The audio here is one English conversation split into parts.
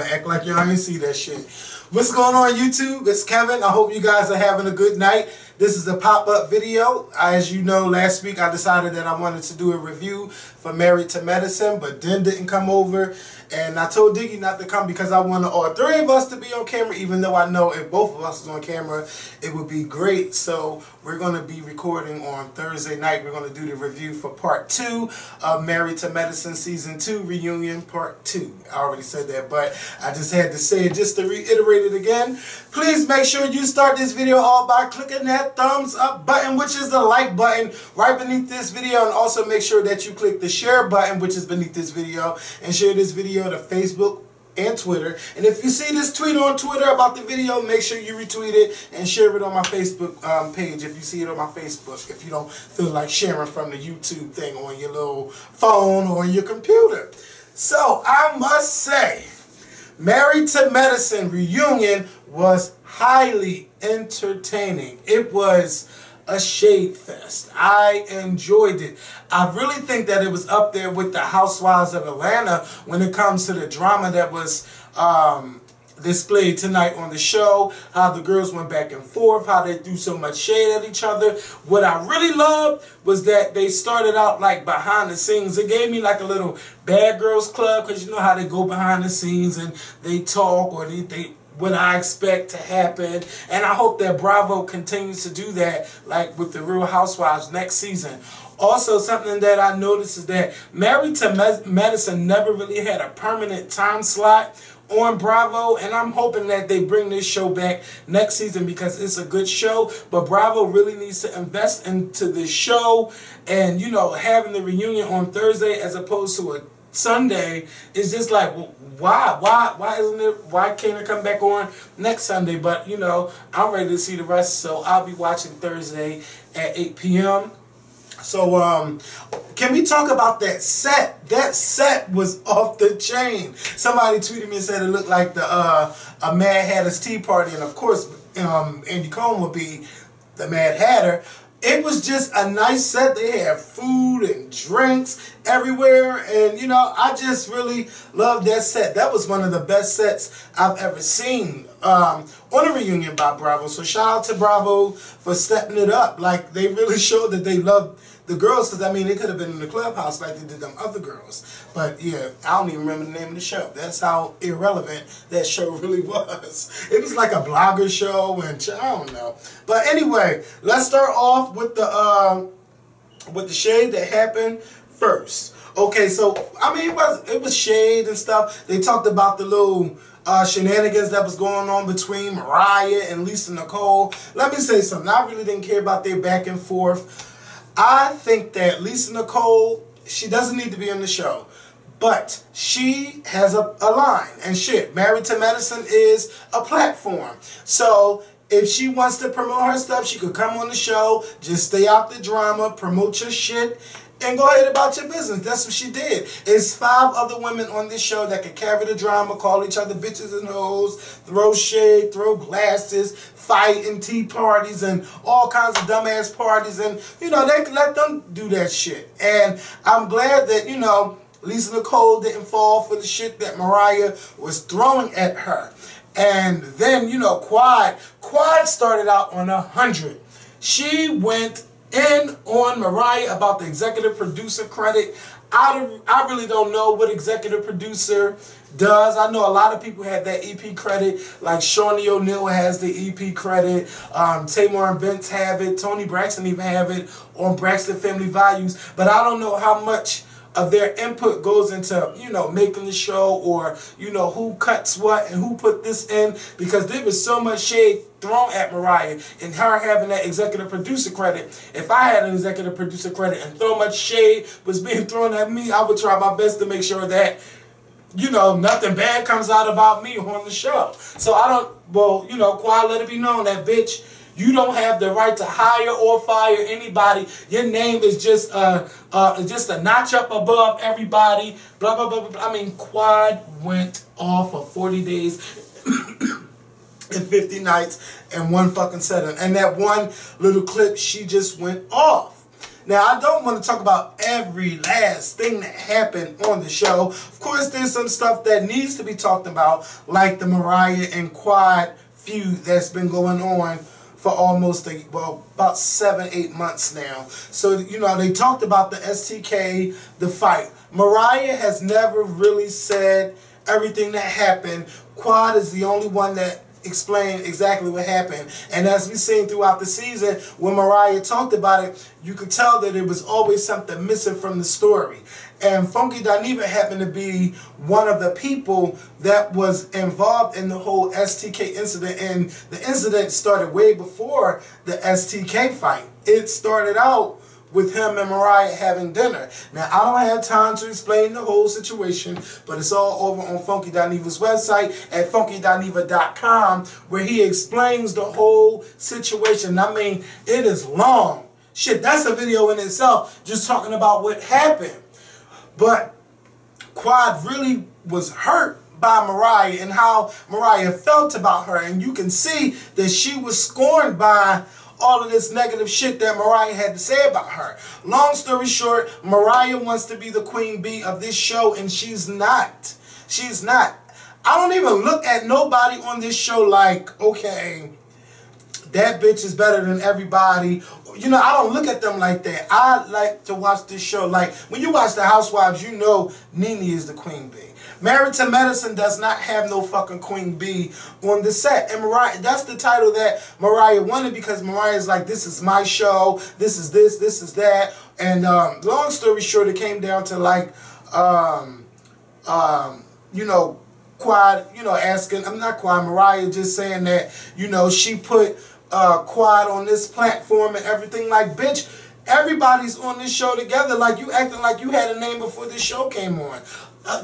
act like y'all ain't see that shit. What's going on, YouTube? It's Kevin. I hope you guys are having a good night. This is a pop-up video. As you know, last week I decided that I wanted to do a review for Married to Medicine, but Den didn't come over. And I told Diggy not to come because I wanted all three of us to be on camera, even though I know if both of us is on camera, it would be great. So we're going to be recording on Thursday night. We're going to do the review for part 2 of Married to Medicine Season 2 Reunion Part 2. I already said that, but I just had to say it just to reiterate it again. Please make sure you start this video off by clicking that thumbs up button, which is the like button right beneath this video. And also make sure that you click the share button, which is beneath this video, and share this video to Facebook and Twitter. And if you see this tweet on Twitter about the video, make sure you retweet it and share it on my Facebook page if you see it on my Facebook, if you don't feel like sharing from the YouTube thing on your little phone or your computer. So I must say, Married to Medicine Reunion was highly entertaining. It was a shade fest. I enjoyed it. I really think that it was up there with the Housewives of Atlanta when it comes to the drama that was displayed tonight on the show. How the girls went back and forth, how they threw so much shade at each other. What I really loved was that they started out like behind the scenes. It gave me like a little Bad Girls Club, because you know how they go behind the scenes and they talk, or they what I expect to happen. And I hope that Bravo continues to do that, like with the Real Housewives next season. Also, something that I noticed is that Married to Medicine never really had a permanent time slot on Bravo, and I'm hoping that they bring this show back next season because it's a good show. But Bravo really needs to invest into this show, and you know, having the reunion on Thursday as opposed to a Sunday is just like, well, why isn't it, why can't it come back on next Sunday? But you know, I'm ready to see the rest, so I'll be watching Thursday at 8 p.m. So can we talk about that set? That set was off the chain. Somebody tweeted me and said it looked like the a Mad Hatter's Tea Party, and of course Andy Cohen would be the Mad Hatter. It was just a nice set. They had food and drinks everywhere, and you know, I just really loved that set. That was one of the best sets I've ever seen on a reunion by Bravo. So shout out to Bravo for stepping it up. Like, they really showed that they loved the girls, because I mean, they could have been in the clubhouse like they did them other girls. But yeah, I don't even remember the name of the show. That's how irrelevant that show really was. It was like a blogger show, and I don't know. But anyway, let's start off with the shade that happened first. Okay, so I mean, it was shade and stuff. They talked about the little shenanigans that was going on between Mariah and Lisa Nicole. Let me say something. I really didn't care about their back and forth. I think that Lisa Nicole, she doesn't need to be on the show, but she has a line, and shit, Married to Medicine is a platform. So if she wants to promote her stuff, she could come on the show, just stay out the drama, promote your shit, and go ahead about your business. That's what she did. It's 5 other women on this show that could carry the drama, call each other bitches and hoes, throw shade, throw glasses, fight in tea parties and all kinds of dumbass parties, and you know, they can let them do that shit. And I'm glad that, you know, Lisa Nicole didn't fall for the shit that Mariah was throwing at her. And then, you know, Quad started out on 100. She went in on Mariah about the executive producer credit. I really don't know what executive producer does. I know a lot of people have that EP credit, like Shawnee O'Neal has the EP credit, Tamar and Vince have it, Tony Braxton even have it on Braxton Family Values, but I don't know how much of their input goes into, you know, making the show, or, you know, who cuts what and who put this in, because there was so much shade thrown at Mariah and her having that executive producer credit. If I had an executive producer credit and so much shade was being thrown at me, I would try my best to make sure that, you know, nothing bad comes out about me on the show. So I don't, well, you know, Quad let it be known that, bitch, you don't have the right to hire or fire anybody. Your name is just a notch up above everybody. Blah, blah, blah, blah. I mean, Quad went off for 40 days and 50 nights and one fucking set. And that one little clip, she just went off. Now, I don't want to talk about every last thing that happened on the show. Of course, there's some stuff that needs to be talked about, like the Mariah and Quad feud that's been going on for almost, about 7-8 months now. So, you know, they talked about the STK, the fight. Mariah has never really said everything that happened. Quad is the only one that explained exactly what happened. And as we've seen throughout the season, when Mariah talked about it, you could tell that it was always something missing from the story. And Funky Dineva happened to be one of the people that was involved in the whole STK incident. And the incident started way before the STK fight. It started out with him and Mariah having dinner. Now, I don't have time to explain the whole situation, but it's all over on Funky Dineva's website at funkydineva.com, where he explains the whole situation. I mean, it is long. Shit, that's a video in itself, just talking about what happened. But Quad really was hurt by Mariah and how Mariah felt about her. And you can see that she was scorned by all of this negative shit that Mariah had to say about her. Long story short, Mariah wants to be the queen bee of this show, and she's not. She's not. I don't even look at nobody on this show like, okay, that bitch is better than everybody. You know, I don't look at them like that. I like to watch this show. Like, when you watch The Housewives, you know Nene is the queen bee. Married to Medicine does not have no fucking queen bee on the set. And Mariah, that's the title that Mariah wanted, because Mariah's like, this is my show, this is this is that. And long story short, it came down to like, you know, Quad, you know, asking, I'm not Quad, Mariah just saying that, you know, she put Quad on this platform and everything. Like, bitch, everybody's on this show together. Like, you acting like you had a name before this show came on.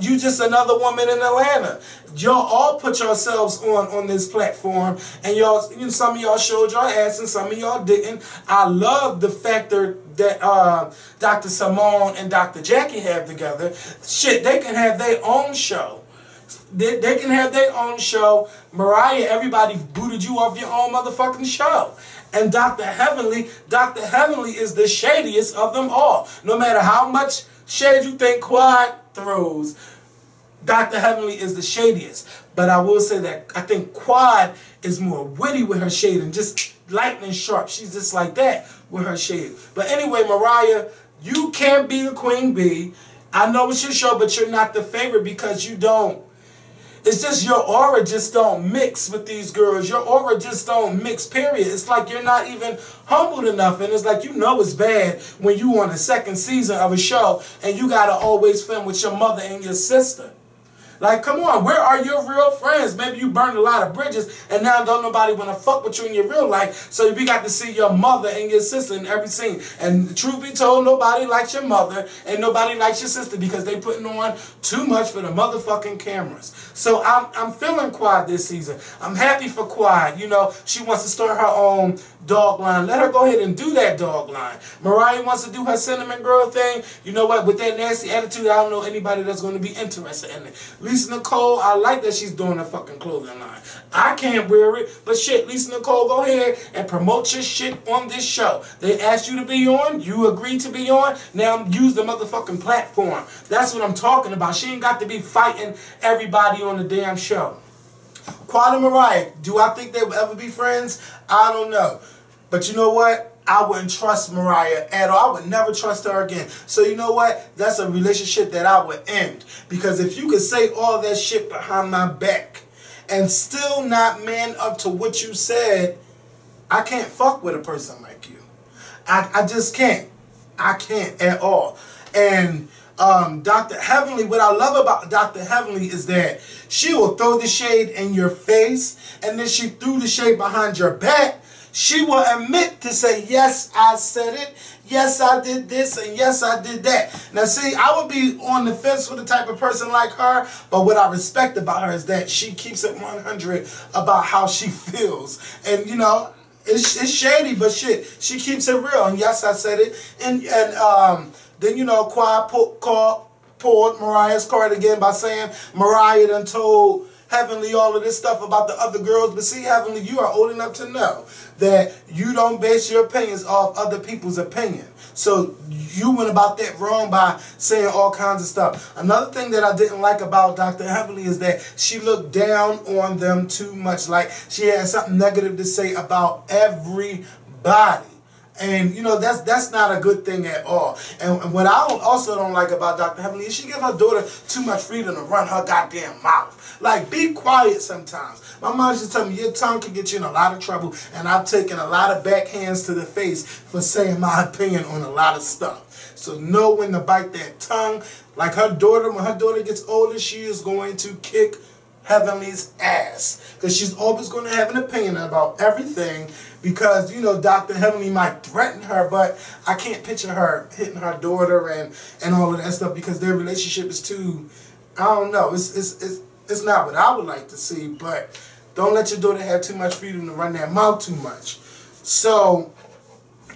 You just another woman in Atlanta. Y'all all put yourselves on this platform, and y'all, you know, some of y'all showed your ass and some of y'all didn't. I love the factor that Dr. Simone and Dr. Jackie have together. Shit, they can have their own show. They can have their own show. Mariah, everybody booted you off your own motherfucking show. And Dr. Heavenly is the shadiest of them all. No matter how much shade you think Quad throws, Dr. Heavenly is the shadiest. But I will say that I think Quad is more witty with her shade and just lightning sharp. She's just like that with her shade. But anyway, Mariah, you can't be the queen bee. I know it's your show, but you're not the favorite because you don't. It's just your aura just don't mix with these girls. Your aura just don't mix, period. It's like you're not even humbled enough. And it's like, you know it's bad when you on the second season of a show and you got to always film with your mother and your sister. Like, come on, where are your real friends? Maybe you burned a lot of bridges and now don't nobody want to fuck with you in your real life. So we got to see your mother and your sister in every scene. And truth be told, nobody likes your mother and nobody likes your sister because they putting on too much for the motherfucking cameras. So I'm feeling Quad this season. I'm happy for Quad. You know, she wants to start her own dog line. Let her go ahead and do that dog line. Mariah wants to do her cinnamon girl thing. You know what? With that nasty attitude, I don't know anybody that's going to be interested in it. Lisa Nicole, I like that she's doing a fucking clothing line. I can't wear it, but shit, Lisa Nicole, go ahead and promote your shit on this show. They asked you to be on, you agreed to be on, now use the motherfucking platform. That's what I'm talking about. She ain't got to be fighting everybody on the damn show. Quad and Mariah, do I think they will ever be friends? I don't know. But you know what? I wouldn't trust Mariah at all. I would never trust her again. So you know what? That's a relationship that I would end. Because if you could say all that shit behind my back and still not man up to what you said, I can't fuck with a person like you. I just can't. I can't at all. And Dr. Heavenly, what I love about Dr. Heavenly is that she will throw the shade in your face, and then she threw the shade behind your back. She will admit to say, yes, I said it, yes, I did this, and yes, I did that. Now, see, I would be on the fence with a type of person like her, but what I respect about her is that she keeps it 100 about how she feels. And, you know, it's shady, but shit, she keeps it real. And yes, I said it. And then, you know, Quad pulled Mariah's card again by saying Mariah done told Heavenly all of this stuff about the other girls. But see, Heavenly, you are old enough to know that you don't base your opinions off other people's opinion. So you went about that wrong by saying all kinds of stuff. Another thing that I didn't like about Dr. Heavenly is that she looked down on them too much. Like she had something negative to say about everybody. And, you know, that's not a good thing at all. And what I also don't like about Dr. Heavenly is she give her daughter too much freedom to run her goddamn mouth. Like, be quiet sometimes. My mom used to tell me your tongue can get you in a lot of trouble, and I've taken a lot of backhands to the face for saying my opinion on a lot of stuff. So know when to bite that tongue. Like her daughter, when her daughter gets older, she is going to kick Heavenly's ass, because she's always going to have an opinion about everything, because, you know, Dr. Heavenly might threaten her, but I can't picture her hitting her daughter and all of that stuff, because their relationship is too, I don't know, it's not what I would like to see. But don't let your daughter have too much freedom to run their mouth too much. So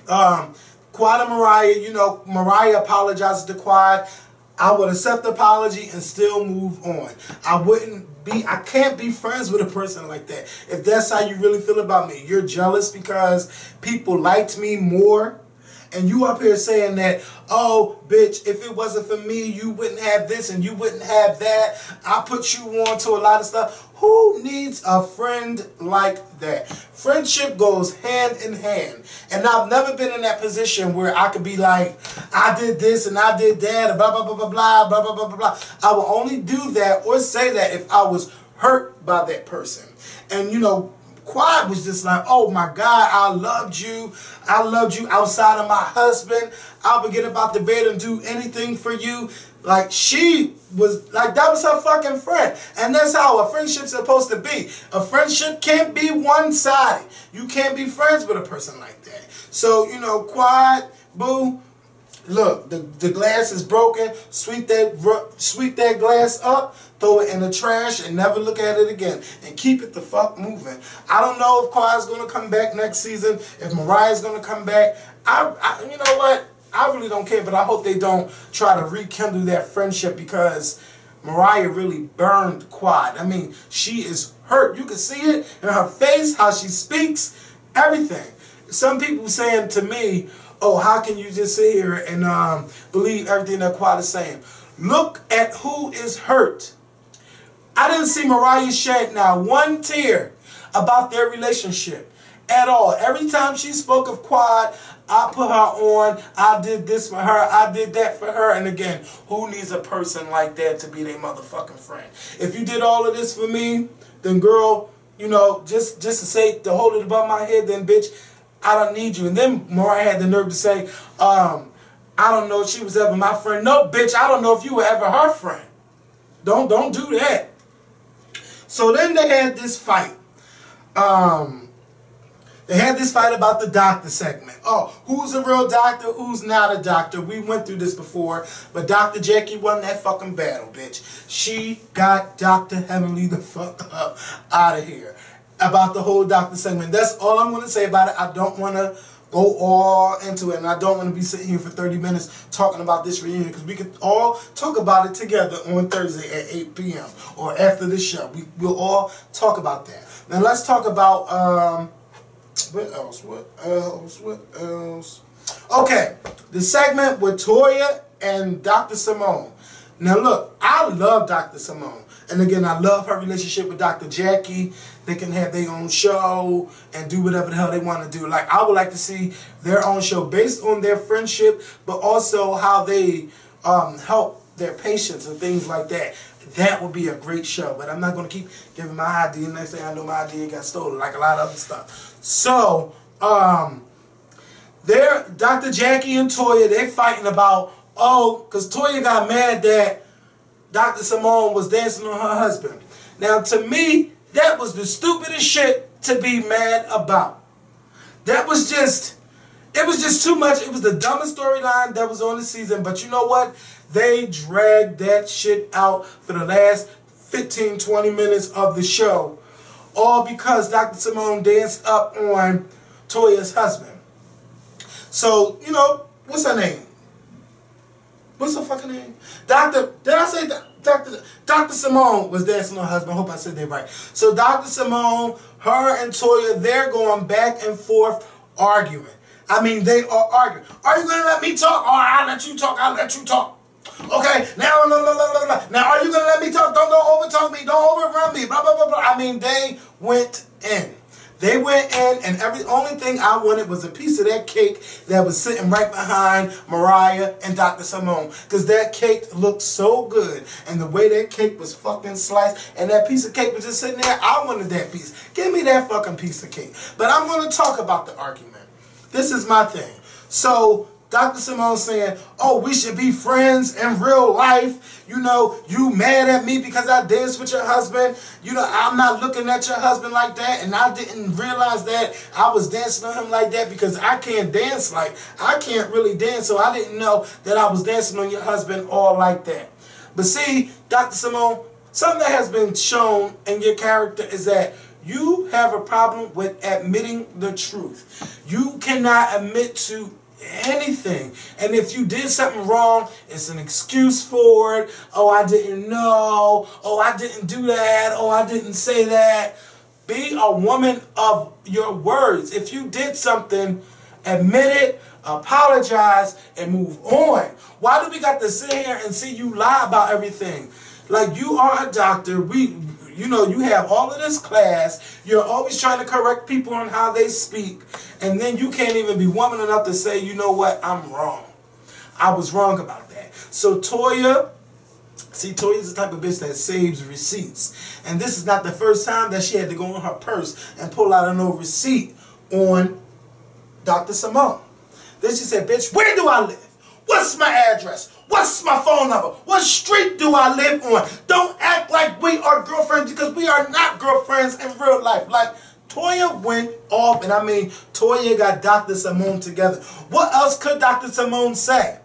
Quad and Mariah, you know, Mariah apologizes to Quad. I would accept the apology and still move on. I can't be friends with a person like that. If that's how you really feel about me, you're jealous because people liked me more, and you up here saying that, oh, bitch, if it wasn't for me, you wouldn't have this and you wouldn't have that. I put you on to a lot of stuff. Who needs a friend like that? Friendship goes hand in hand. And I've never been in that position where I could be like, I did this and I did that, blah, blah, blah, blah, blah, blah, blah, blah, blah. I will only do that or say that if I was hurt by that person. And, you know, Quad was just like, oh my God, I loved you. I loved you outside of my husband. I would get up out the bed and do anything for you. Like, she was, like, that was her fucking friend. And that's how a friendship's supposed to be. A friendship can't be one-sided. You can't be friends with a person like that. So, you know, Quad, boo, look, the glass is broken. Sweep that glass up, throw it in the trash, and never look at it again. And keep it the fuck moving. I don't know if Quad's going to come back next season, if Mariah's going to come back. You know what? I really don't care, but I hope they don't try to rekindle that friendship, because Mariah really burned Quad. I mean, she is hurt. You can see it in her face, how she speaks, everything. Some people saying to me, oh, how can you just sit here and believe everything that Quad is saying? Look at who is hurt. I didn't see Mariah shed now one tear about their relationship at all. Every time she spoke of Quad, I put her on, I did this for her, I did that for her. And again, who needs a person like that to be their motherfucking friend? If you did all of this for me, then girl, you know, just to say, to hold it above my head, then bitch, I don't need you. And then Mariah had the nerve to say, I don't know if she was ever my friend. No, bitch, I don't know if you were ever her friend. Don't do that. So then they had this fight. They had this fight about the doctor segment. Oh, who's a real doctor, who's not a doctor? We went through this before, but Dr. Jackie won that fucking battle, bitch. She got Dr. Heavenly the fuck up out of here about the whole doctor segment. That's all I'm going to say about it. I don't want to go all into it, and I don't want to be sitting here for 30 minutes talking about this reunion, because we could all talk about it together on Thursday at 8 p.m. or after this show. We'll all talk about that. Now let's talk about what else? Okay, the segment with Toya and Dr. Simone. Now look, I love Dr. Simone. And again, I love her relationship with Dr. Jackie. They can have their own show and do whatever the hell they want to do. Like, I would like to see their own show based on their friendship, but also how they help their patients and things like that. That would be a great show. But I'm not going to keep giving my idea. Next thing I know, my idea got stolen, like a lot of other stuff. So, Dr. Jackie and Toya, they're fighting about, oh, because Toya got mad that Dr. Simone was dancing on her husband. Now, to me, that was the stupidest shit to be mad about. That was just, it was just too much. It was the dumbest storyline that was on the season. But you know what? They dragged that shit out for the last 15, 20 minutes of the show. All because Dr. Simone danced up on Toya's husband. So, you know, what's her name? What's her fucking name? Did I say Dr. Simone was dancing with her husband. I hope I said that right. So Dr. Simone, her and Toya, they're going back and forth arguing. I mean, they are arguing. Are you going to let me talk? Or I'll let you talk. I'll let you talk. Okay, now, now are you going to let me talk? Don't overtalk me. Don't overrun me. Blah, blah, blah, blah. I mean, they went in. They went in, and only thing I wanted was a piece of that cake that was sitting right behind Mariah and Dr. Simone. Because that cake looked so good. And the way that cake was fucking sliced, and that piece of cake was just sitting there, I wanted that piece. Give me that fucking piece of cake. But I'm going to talk about the argument. This is my thing. So, Dr. Simone saying, oh, we should be friends in real life. You know, you mad at me because I danced with your husband. You know, I'm not looking at your husband like that. And I didn't realize that I was dancing on him like that because I can't dance like, I can't really dance. So I didn't know that I was dancing on your husband all like that. But see, Dr. Simone, something that has been shown in your character is that you have a problem with admitting the truth. You cannot admit to anything. And if you did something wrong, it's an excuse for it. Oh, I didn't know. Oh, I didn't do that. Oh, I didn't say that. Be a woman of your words. If you did something, admit it, apologize, and move on. Why do we got to sit here and see you lie about everything? Like, you are a doctor. You know, you have all of this class. You're always trying to correct people on how they speak. And then you can't even be woman enough to say, you know what, I'm wrong. I was wrong about that. So Toya, see, Toya's the type of bitch that saves receipts. And this is not the first time that she had to go in her purse and pull out a no receipt on Dr. Simone. Then she said, bitch, where do I live? What's my address? What's my phone number? What street do I live on? Don't act like we are girlfriends because we are not girlfriends in real life. Like, Toya went off, and I mean, Toya got Dr. Simone together. What else could Dr. Simone say?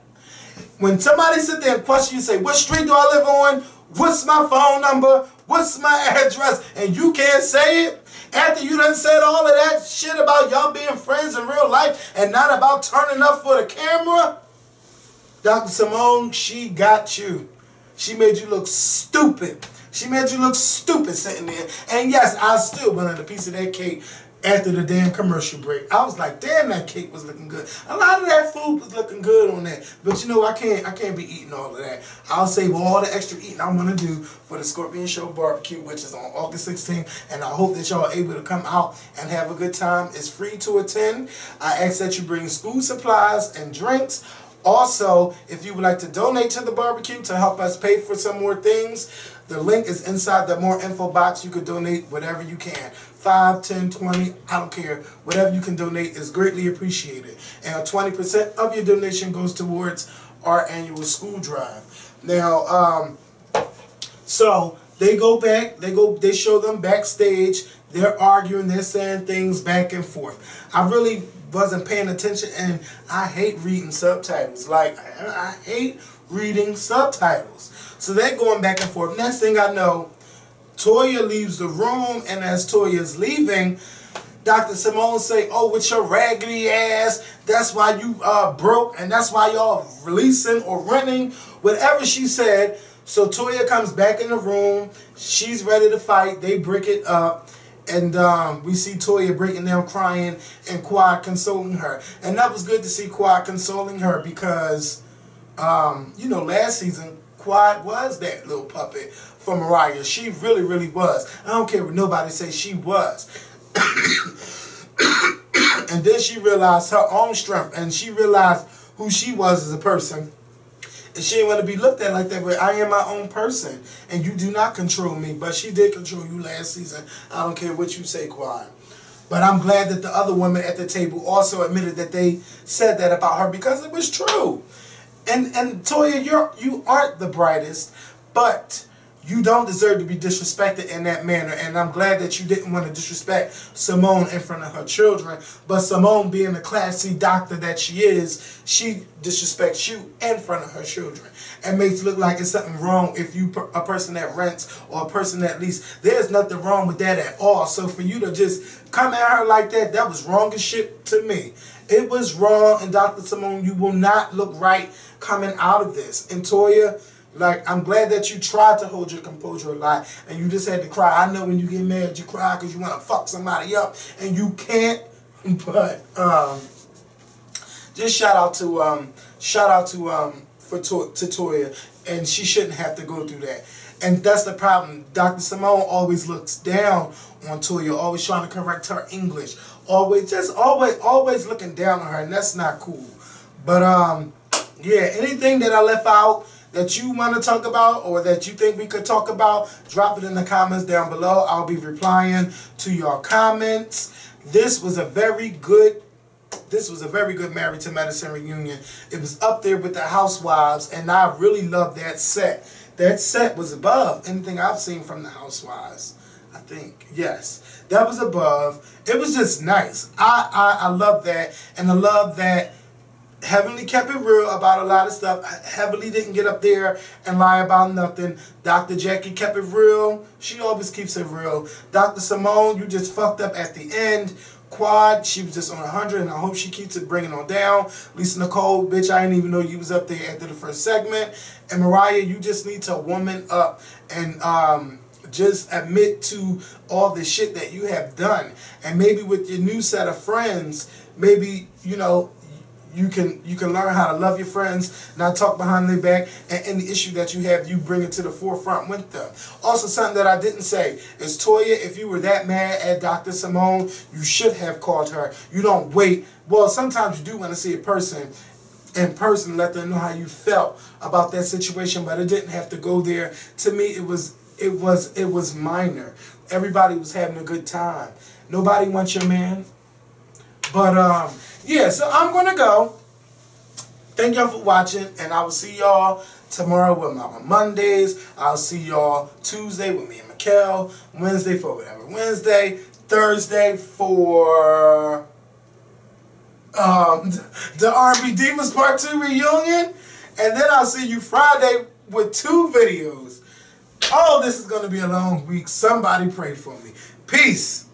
When somebody sit there and question you, say, what street do I live on? What's my phone number? What's my address? And you can't say it? After you done said all of that shit about y'all being friends in real life and not about turning up for the camera? Dr. Simone, she got you. She made you look stupid. She made you look stupid sitting there. And yes, I still wanted a piece of that cake after the damn commercial break. I was like, damn, that cake was looking good. A lot of that food was looking good on that. But you know, I can't be eating all of that. I'll save all the extra eating I want to do for the Scorpion Show barbecue, which is on August 16th. And I hope that y'all are able to come out and have a good time. It's free to attend. I ask that you bring school supplies and drinks. Also, if you would like to donate to the barbecue to help us pay for some more things, the link is inside the more info box. You could donate whatever you can. 5, 10, 20, I don't care. Whatever you can donate is greatly appreciated. And 20% of your donation goes towards our annual school drive. Now, so they go back, they show them backstage. They're arguing, they're saying things back and forth. I really wasn't paying attention, and I hate reading subtitles. Like, I hate reading subtitles. So they're going back and forth. Next thing I know, Toya leaves the room, and as Toya's leaving, Dr. Simone say, oh, with your raggedy ass, that's why you broke, and that's why y'all releasing or renting, whatever she said. So Toya comes back in the room. She's ready to fight. They break it up. And we see Toya breaking down crying and Quad consoling her. And that was good to see Quad consoling her because, you know, last season, Quad was that little puppet for Mariah. She really, really was. I don't care what nobody says, she was. And then she realized her own strength, and she realized who she was as a person. And she didn't want to be looked at like that, but I am my own person. And you do not control me. But she did control you last season. I don't care what you say, Quad. But I'm glad that the other women at the table also admitted that they said that about her because it was true. And Toya, you aren't the brightest, but You don't deserve to be disrespected in that manner, and I'm glad that you didn't want to disrespect Simone in front of her children. But Simone, being the classy doctor that she is, she disrespects you in front of her children and makes it look like it's something wrong if you a person that rents or a person that leases. There's nothing wrong with that at all. So for you to just come at her like that, that was wrong as shit to me. It was wrong, and Dr. Simone, you will not look right coming out of this. And Toya, like, I'm glad that you tried to hold your composure a lot, and you just had to cry. I know when you get mad, you cry because you want to fuck somebody up, and you can't. But just shout out to Toya, and she shouldn't have to go through that. And that's the problem. Dr. Simone always looks down on Toya, always trying to correct her English, always looking down on her, and that's not cool. But yeah, anything that I left out that you want to talk about or that you think we could talk about, drop it in the comments down below. I'll be replying to your comments. This was a very good Married to Medicine reunion. It was up there with the Housewives, and I really love that set. That set was above anything I've seen from the Housewives, I think. Yes, that was above. It was just nice. I love that, and I love that Heavenly kept it real about a lot of stuff. Heavenly didn't get up there and lie about nothing. Dr. Jackie kept it real. She always keeps it real. Dr. Simone, you just fucked up at the end. Quad, she was just on 100, and I hope she keeps it bringing on down. Lisa Nicole, bitch, I didn't even know you was up there after the first segment. And Mariah, you just need to woman up and just admit to all the shit that you have done. And maybe with your new set of friends, maybe, you know, you can learn how to love your friends, not talk behind their back, and any issue that you have, you bring it to the forefront with them. Also, something that I didn't say is, Toya, if you were that mad at Dr. Simone, you should have called her. You don't wait. Well, sometimes you do want to see a person in person, let them know how you felt about that situation, but it didn't have to go there. To me, it was minor. Everybody was having a good time. Nobody wants your man. But yeah, so I'm going to go. Thank y'all for watching, and I will see y'all tomorrow with my Mondays. I'll see y'all Tuesday with me and Mikkel. Wednesday for whatever Wednesday. Thursday for the R&B Divas Part 2 reunion. And then I'll see you Friday with 2 videos. Oh, this is going to be a long week. Somebody pray for me. Peace.